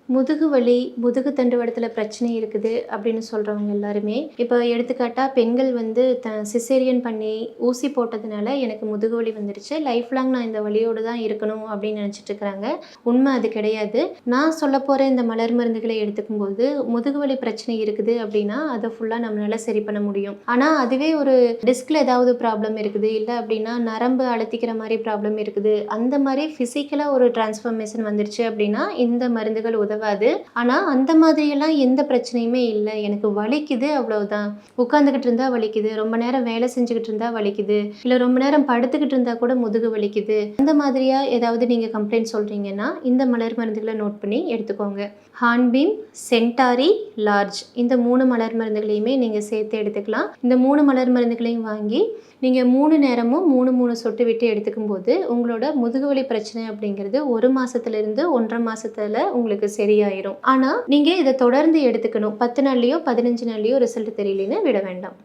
முதுகு வலி, முதுகு தண்டுவடத்தில பிரச்சனை இருக்குது அப்படின்னு சொல்றவங்க எல்லாருமே, இப்போ எடுத்துக்காட்டா பெண்கள் வந்து சிசேரியன் பண்ணி ஊசி போட்டதுனால எனக்கு முதுகு வலி வந்துருச்சு. லைஃப் லாங் நான் இந்த வலியோட தான் இருக்கணும் அப்படின்னு நினச்சிட்டு இருக்கிறாங்க. உண்மை அது கிடையாது. நான் சொல்லப்போற இந்த மலர் மருந்துகளை எடுத்துக்கும்போது, முதுகு வலி பிரச்சனை இருக்குது அப்படின்னா, அத ஃபுல்லா நம்மளால சரி பண்ண முடியும். ஆனா அதுவே ஒரு டிஸ்க்ல ஏதாவது ப்ராப்ளம் இருக்குது, இல்ல அப்படின்னா நரம்பு அழுத்திக்கிற மாரி ப்ராப்ளம் இருக்குது. அந்த மாரி ஃபிசிக்கலா ஒரு டிரான்ஸ்ஃபர்மேஷன் வந்துருச்சு அப்படின்னா, இந்த மருந்துகள் உதவாது. ஆனா அந்த மாதிரியெல்லாம் எந்த பிரச்சனையுமே இல்ல. எனக்கு வலிக்குது அவ்வளவுதான். உட்கார்ந்துகிட்டு இருந்தா வலிக்குது. ரொம்ப நேரம் வேலை செஞ்சுகிட்டு இருந்தா வலிக்குது. இல்ல ரொம்ப நேரம் படுத்துக்கிட்டு இருந்தா கூட முதுகு வலிக்குது. அந்த மாதிரியா ஏதாவது நீங்க கம்ப்ளைண்ட் சொல்றீங்கன்னா, இந்த மலர் மருந்துகள நோட் பண்ணி எடுத்துக்கோங்க. ஹார்ன்பீம், சென்டாரி, லார்ஜ் இந்த 3 மலர் மருந்துகளையுமே நீங்க சேர்த்து எடுத்துக்கலாம். இந்த 3 மலர் மருந்துகளையும் வாங்கி நீங்க 3 நேரமும் 3, 3 சொட்டு விட்டு எடுத்துக்கும்போது, உங்களோட முதுகுவலி பிரச்சனை அப்படிங்கிறது 1 மாசத்திலிருந்து 1 1/2 மாசத்துல உங்களுக்கு சரியாயிரும். ஆனா, நீங்க இத தொடர்ந்து எடுத்துக்கணும். 10 நாள்லயோ, 15 நாள்லயோ ரிசல்ட் தெரியலன்னு விட வேண்டாம்.